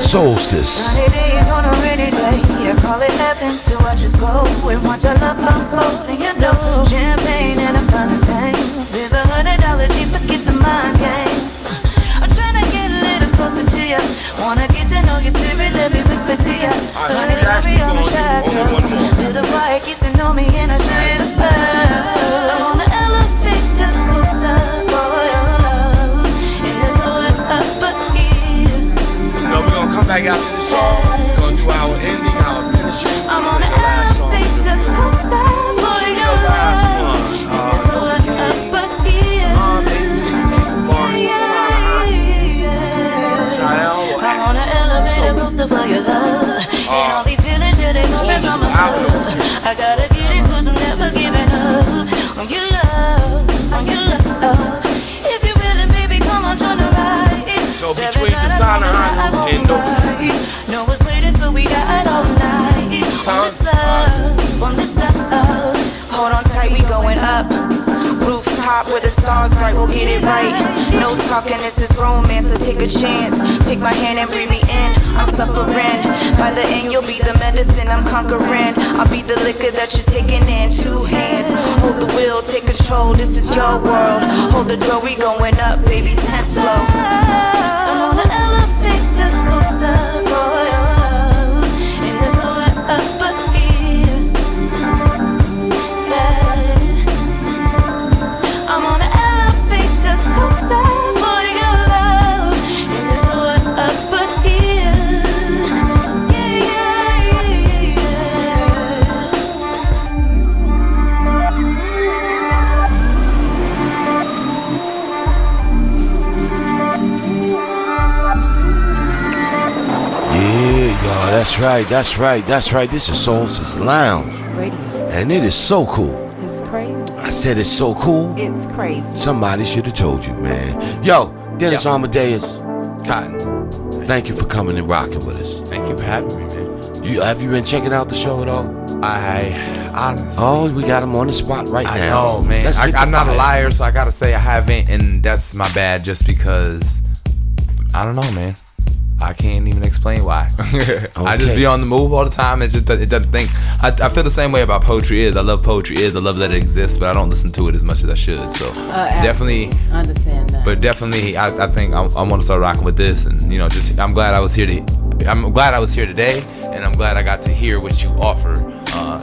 Soulstice. Sunny days on a rainy day, I call it heaven to watch us grow and watch our love unfold. And you know, champagne and a fun of things is $100 cheap, forget the mind games. I'm trying to get a little closer to you, wanna get to know your spirit, let me whisper to you. Honey, sorry, I'm a shy girl. Little boy, get to know me and I show you the pearl. I'm on the elevator coaster for your love, and there's nowhere up but here. No, we're gonna come back after the song. We're gonna do our ending, our finishing. I'm on the elevator. to coaster for your love. There's no one up but here. I'm on an elevator coaster for your love. And all these feelings, yeah, they coming from above. I gotta get it 'cause I'm never giving up. On your love, on your love. If you really, baby, come on, try to ride it. So between Dasan and no one's waiting, so we got all night. On this love, on this love. Hold on tight, we going up. Rooftop where the stars bright, we'll get it right. No talking, this is romance, so take a chance. Take my hand and breathe me in, I'm suffering. By the end, you'll be the medicine I'm conquering. I'll be the liquor that you're taking in, 2 hands. Hold the wheel, take control, this is your world. Hold the door, we going up, baby, 10th floor. I'm on an elevator coaster for your love. And there's nowhere up but here. I'm on an elevator coaster for your love. And there's nowhere up but here. Yeah, y'all, that's right. This is Soulstice Lounge. Radio. And it is so cool. It's crazy. I said it's so cool. It's crazy. Somebody should have told you, man. Yo, Dennis Amadeus. Cotton. Thank you for coming and rocking with us. Thank you for having me, man. Have you been checking out the show at all? I honestly. Oh, we got him on the spot right now. I know, man. I'm not a liar, so I gotta say I haven't, and that's my bad just because I don't know, man. I can't even explain why. I just be on the move all the time. It doesn't think. I feel the same way about poetry is. I love poetry is. I love that it exists, but I don't listen to it as much as I should. So definitely understand that. But definitely, I think I want to start rocking with this, and just I'm glad I was here I'm glad I was here today, and I'm glad I got to hear what you offer.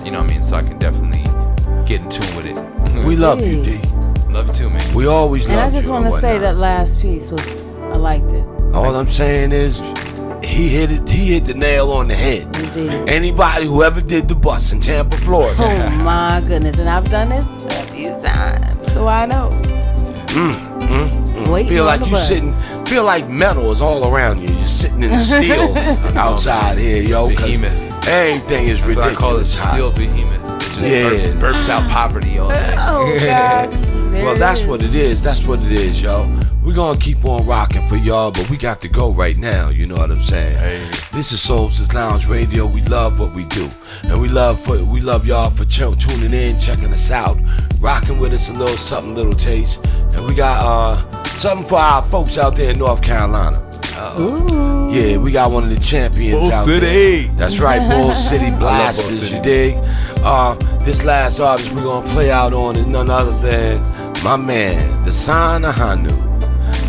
You know what I mean? So I can definitely get in tune with it. We love you, D. Love you too, man. We always love you. And I just want to say that last piece I liked it. All I'm saying is, he hit the nail on the head. Indeed. Anybody who ever did the bus in Tampa, Florida. Oh my goodness, and I've done it a few times, so I know. Feel like you sitting. Feel like metal is all around you. You're sitting in the steel outside here, yo. Behemoth. Everything is ridiculous. I call it steel behemoth. It just burps out poverty all day. Oh gosh. Well, that's what it is. That's what it is, yo. We're gonna keep on rocking for y'all, but we got to go right now. You know what I'm saying? Hey. This is Soulstice Lounge Radio. We love what we do, and we love y'all for tuning in, checking us out, rocking with us a little something, little taste, and we got something for our folks out there in North Carolina. Ooh. Yeah, we got one of the champions Bull out City. there. That's right, Bull City Blasters. You dig? This last artist we're gonna play out on is none other than my man, Dasan Ahanu.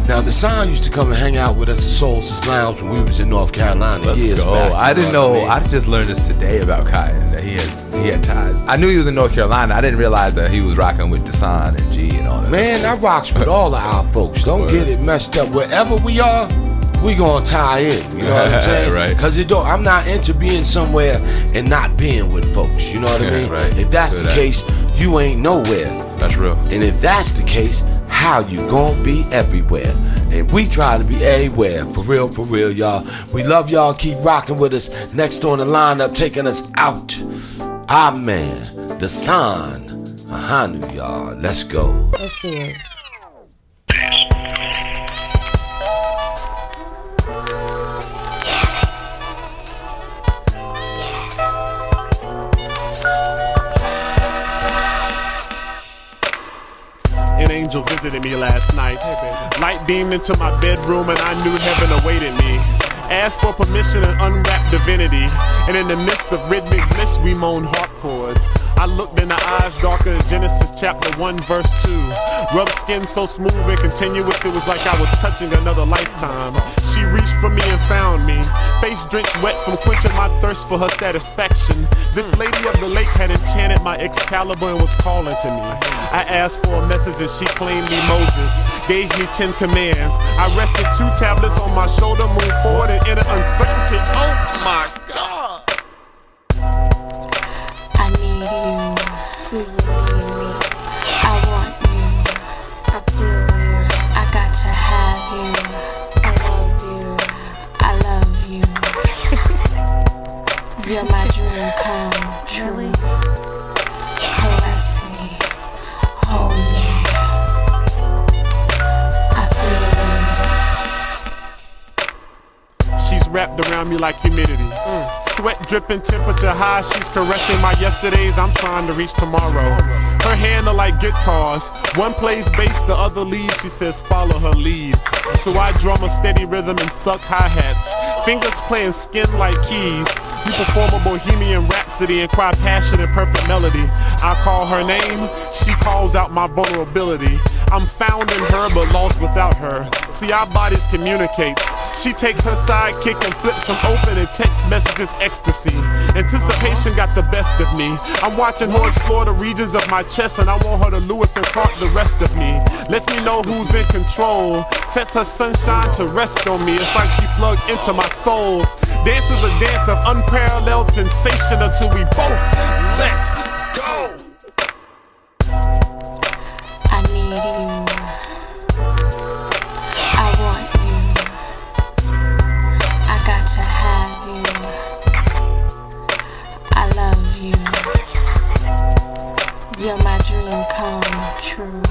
Now, Dasan used to come and hang out with us at Soulstice Lounge when we was in North Carolina. Let's go. Back, I didn't know. I just learned this today about Cotton, that he had ties. I knew he was in North Carolina. I didn't realize that he was rocking with Dasan and G and all that. Man, I rocks with all of our folks. Don't get it messed up. Wherever we are, we gonna tie in. You know what I'm saying? Right. Because I'm not into being somewhere and not being with folks. You know what I mean? Right. If that's the case, you ain't nowhere. That's real. And if that's the case, how you gonna be everywhere? And we try to be everywhere. For real, y'all. We love y'all. Keep rocking with us. Next on the lineup, taking us out, our man, Dasan Ahanu, y'all. Let's go. Let's do it. An angel visited me last night. Light beamed into my bedroom and I knew heaven awaited me. Asked for permission and unwrapped divinity. And in the midst of rhythmic bliss we moaned harp chords. I looked in the eyes darker than Genesis chapter 1 verse 2. Rubbed skin so smooth and continuous it was like I was touching another lifetime. She reached for me and found me. Face drenched wet from quenching my thirst for her satisfaction. This lady of the lake had enchanted my Excalibur and was calling to me. I asked for a message and she claimed me Moses. Gave me 10 commands. I rested 2 tablets on my shoulder, moved forward and entered uncertainty. Oh my God! I need Do you need me? I want you. I feel you. I got to have you. I love you. I love you. You're my dream come true. Caress me. Oh yeah. I feel you. She's wrapped around me like humidity. Sweat dripping, temperature high. She's caressing my yesterdays. I'm trying to reach tomorrow. Her hands are like guitars. One plays bass, the other leads. She says follow her lead. So I drum a steady rhythm and suck hi-hats. Fingers playing skin like keys. You perform a bohemian rhapsody and cry passion and perfect melody. I call her name, she calls out my vulnerability. I'm found in her but lost without her. See, our bodies communicate. She takes her sidekick and flips them open and text messages ecstasy. Anticipation got the best of me. I'm watching her explore the regions of my chest, and I want her to Lewis and Clark the rest of me. Lets me know who's in control. Sets her sunshine to rest on me. It's like she plugged into my soul. Dance is a dance of unparalleled sensation until we both let go. I need you. I want you. I got to have you. I love you. You're my dream come true.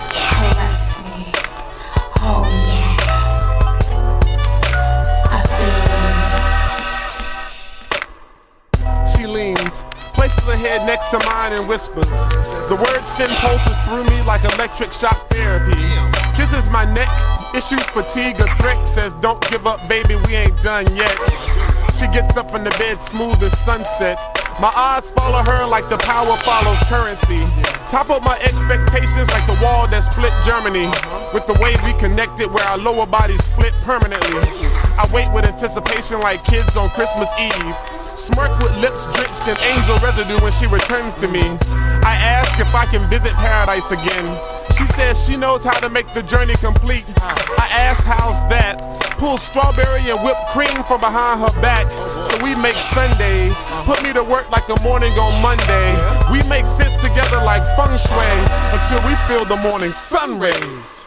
Caress me. Oh yeah. I feel you. She leans, places her head next to mine and whispers. The word sin pulses through me like electric shock therapy. Kisses my neck, issues fatigue, a threat, says don't give up baby, we ain't done yet. She gets up in the bed smooth as sunset. My eyes follow her like the power follows currency. Top up my expectations like the wall that split Germany. With the way we connected where our lower bodies split permanently. I wait with anticipation like kids on Christmas Eve. Smirk with lips drenched in angel residue when she returns to me. I ask if I can visit paradise again. She says she knows how to make the journey complete. I ask how's that? Pull strawberry and whipped cream from behind her back. So we make Sundays. Put me to work like a morning on Monday. We make sense together like feng shui until we feel the morning sun rays.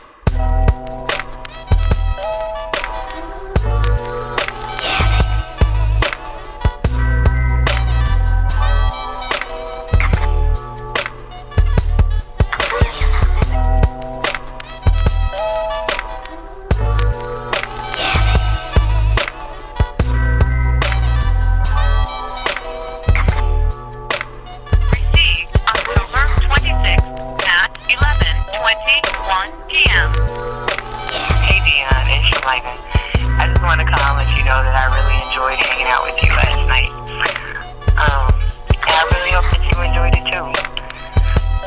I really hope that you enjoyed it too.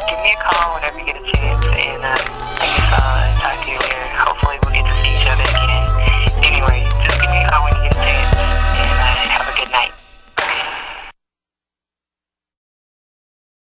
Give me a call whenever you get a chance, and